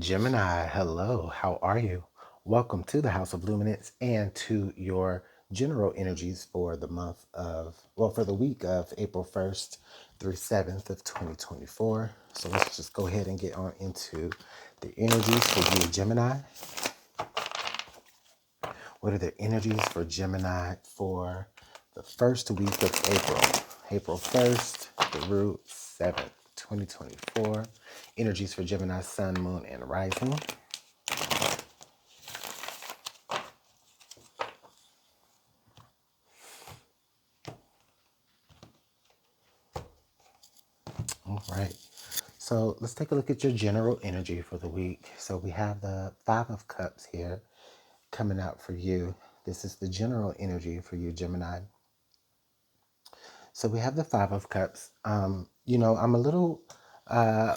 Gemini, hello, how are you? Welcome to the House of Luminance and to your general energies for the for the week of April 1st through 7th of 2024. So let's just go ahead and get on into the energies for you, Gemini. What are the energies for Gemini for the first week of April? April 1st through 7th, 2024. Energies for Gemini, Sun, Moon, and Rising. All right. So let's take a look at your general energy for the week. So we have the Five of Cups here coming out for you. This is the general energy for you, Gemini. So we have the Five of Cups. I'm a little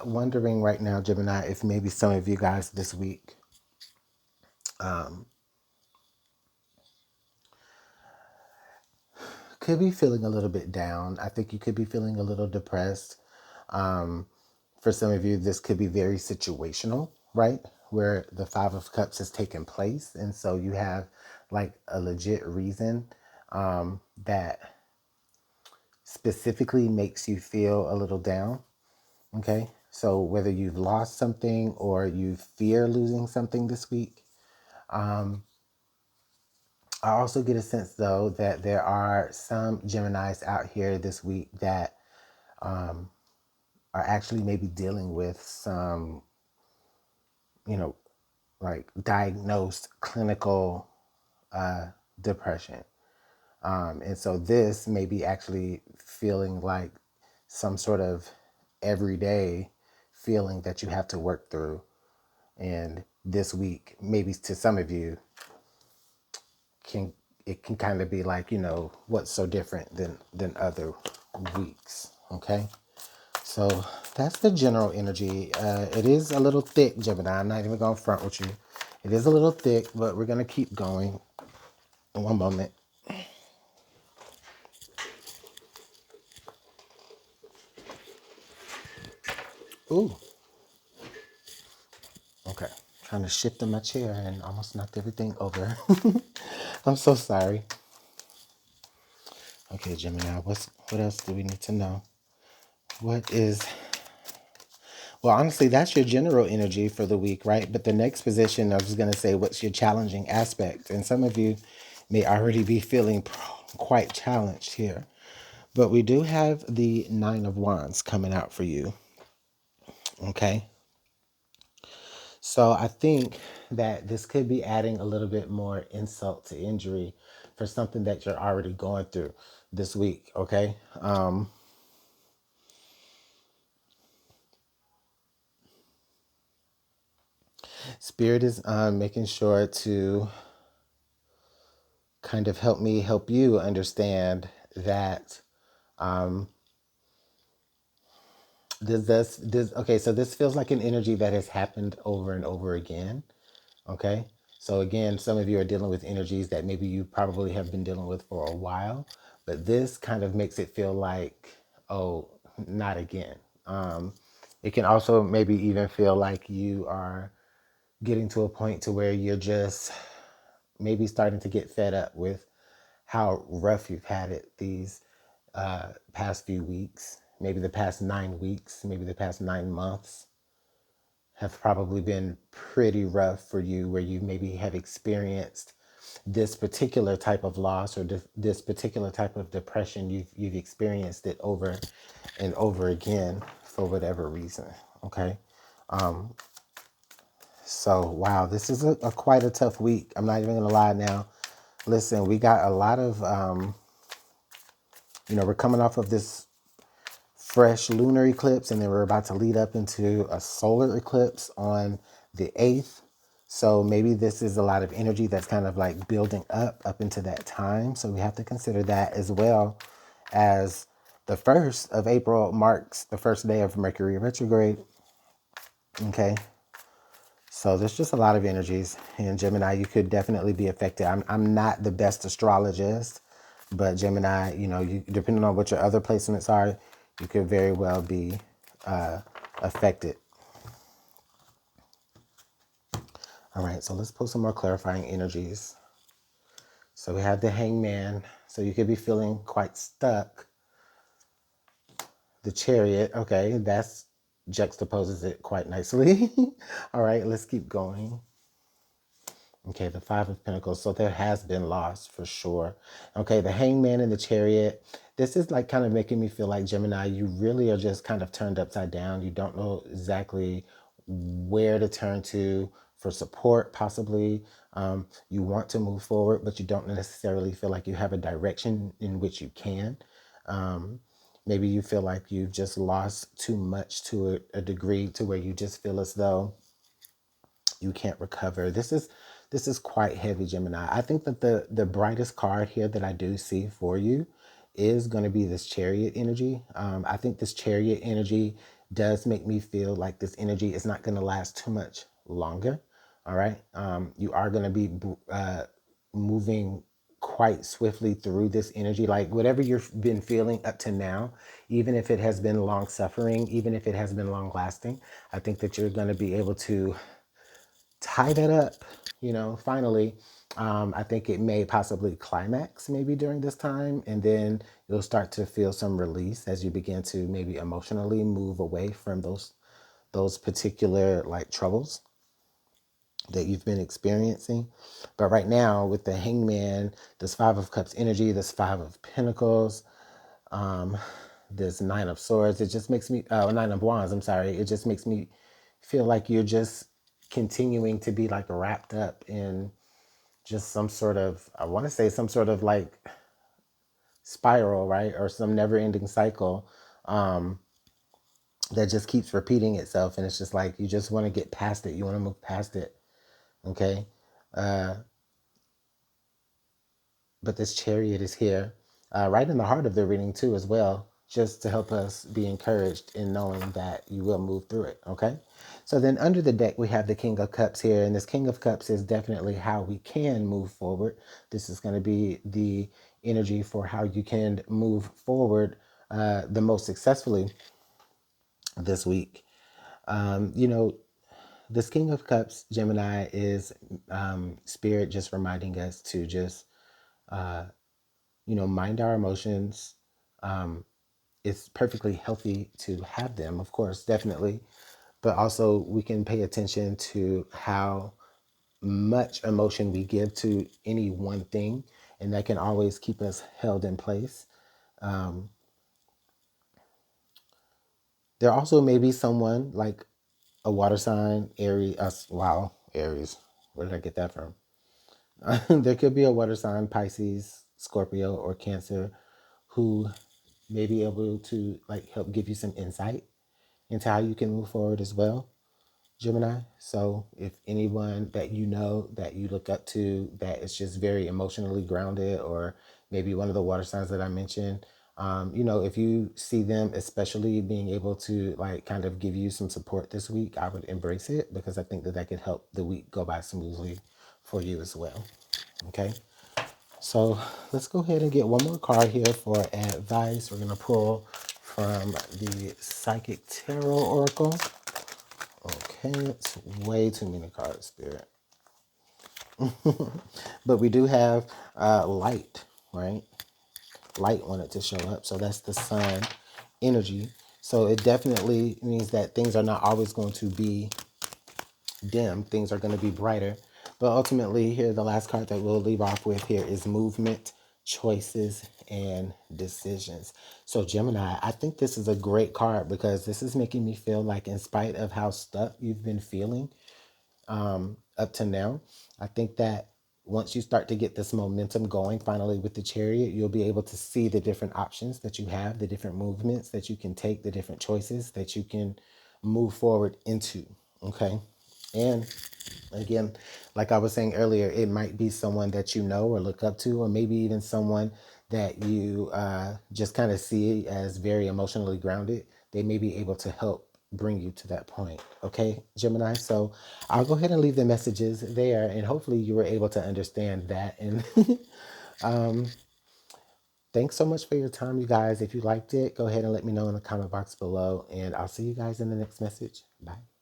wondering right now, Gemini, if maybe some of you guys this week could be feeling a little bit down. I think you could be feeling a little depressed. For some of you, this could be very situational, right? Where the Five of Cups has taken place. And so you have like a legit reason that specifically makes you feel a little down. Okay. So whether you've lost something or you fear losing something this week, I also get a sense though that there are some Geminis out here this week that are actually maybe dealing with some, you know, like diagnosed clinical depression. And so this may be actually feeling like some sort of everyday feeling that you have to work through. And this week, maybe to some of you, can it can kind of be like, what's so different than other weeks. Okay. So that's the general energy. It is a little thick, Gemini. I'm not even going to front with you. It is a little thick, but we're going to keep going. One moment. Ooh, okay. Trying to shift in my chair and almost knocked everything over. I'm so sorry. Okay, Gemini, what else do we need to know? What is Well, honestly, that's your general energy for the week, right? But the next position, I was going to say, what's your challenging aspect? And some of you may already be feeling quite challenged here. But we do have the Nine of Wands coming out for you. Okay. So I think that this could be adding a little bit more insult to injury for something that you're already going through this week. Okay. Spirit is making sure to kind of help me help you understand that okay, so this feels like an energy that has happened over and over again. Okay. So again, some of you are dealing with energies that maybe you probably have been dealing with for a while, but this kind of makes it feel like, oh, not again. It can also maybe even feel like you are getting to a point to where you're just maybe starting to get fed up with how rough you've had it these past few weeks, maybe the past 9 weeks, maybe the past 9 months have probably been pretty rough for you, where you maybe have experienced this particular type of loss or this particular type of depression. You've experienced it over and over again for whatever reason. Okay. So wow, this is a quite a tough week. I'm not even gonna lie now. Listen, we got a lot of we're coming off of this fresh lunar eclipse, and then we're about to lead up into a solar eclipse on the 8th. So maybe this is a lot of energy that's kind of like building up into that time. So we have to consider that, as well as the 1st of April marks the first day of Mercury retrograde. Okay. So there's just a lot of energies in Gemini. You could definitely be affected. I'm not the best astrologist, but Gemini, depending on what your other placements are, you could very well be affected. All right, so let's pull some more clarifying energies. So we have the Hangman. So you could be feeling quite stuck. The Chariot, okay, that's juxtaposes it quite nicely. All right, let's keep going. Okay, the Five of Pentacles. So there has been loss for sure. Okay, the Hangman and the Chariot. This is like kind of making me feel like, Gemini, you really are just kind of turned upside down. You don't know exactly where to turn to for support, possibly. You want to move forward, but you don't necessarily feel like you have a direction in which you can. Maybe you feel like you've just lost too much to a degree to where you just feel as though you can't recover. This is quite heavy, Gemini. I think that the brightest card here that I do see for you is going to be this Chariot energy. I think this Chariot energy does make me feel like this energy is not going to last too much longer. All right. You are going to be moving quite swiftly through this energy. Like whatever you've been feeling up to now, even if it has been long suffering, even if it has been long lasting, I think that you're going to be able to tie that up, finally. I think it may possibly climax maybe during this time, and then you'll start to feel some release as you begin to maybe emotionally move away from those particular like troubles that you've been experiencing. But right now with the Hangman, this Five of Cups energy, this Five of Pentacles, um, this Nine of Swords, it just makes me, Nine of Wands, I'm sorry, it just makes me feel like you're just continuing to be like wrapped up in just some sort of, I want to say some sort of like spiral, right? Or some never ending cycle um, that just keeps repeating itself. And it's just like, you just want to get past it. You want to move past it. Okay. Uh, but this Chariot is here, right in the heart of the reading too, as well, just to help us be encouraged in knowing that you will move through it. Okay. So then under the deck, we have the King of Cups here, and this King of Cups is definitely how we can move forward. This is going to be the energy for how you can move forward the most successfully this week. You know, this King of Cups, Gemini, is Spirit just reminding us to just mind our emotions. It's perfectly healthy to have them, of course, definitely. But also, we can pay attention to how much emotion we give to any one thing, and that can always keep us held in place. Um, there also may be someone like a water sign, Aries. Wow, Aries. Where did I get that from? There could be a water sign, Pisces, Scorpio, or Cancer, who may be able to like help give you some insight into how you can move forward as well, Gemini. So if anyone that you know that you look up to that is just very emotionally grounded, or maybe one of the water signs that I mentioned, if you see them especially being able to like kind of give you some support this week, I would embrace it, because I think that that could help the week go by smoothly for you as well. Okay. So let's go ahead and get one more card here for advice. We're going to pull from the Psychic Tarot Oracle. Okay, it's way too many cards, Spirit. But we do have light, right? Light wanted to show up. So that's the sun energy. So it definitely means that things are not always going to be dim. Things are going to be brighter. But ultimately, here, the last card that we'll leave off with here is movement, choices, and decisions. So Gemini, I think this is a great card, because this is making me feel like, in spite of how stuck you've been feeling up to now, I think that once you start to get this momentum going finally with the Chariot, you'll be able to see the different options that you have, the different movements that you can take, the different choices that you can move forward into. Okay. And again, like I was saying earlier, it might be someone that you know or look up to, or maybe even someone that you just kind of see as very emotionally grounded. They may be able to help bring you to that point. Okay, Gemini? So I'll go ahead and leave the messages there, and hopefully you were able to understand that. And thanks so much for your time, you guys. If you liked it, go ahead and let me know in the comment box below, and I'll see you guys in the next message. Bye.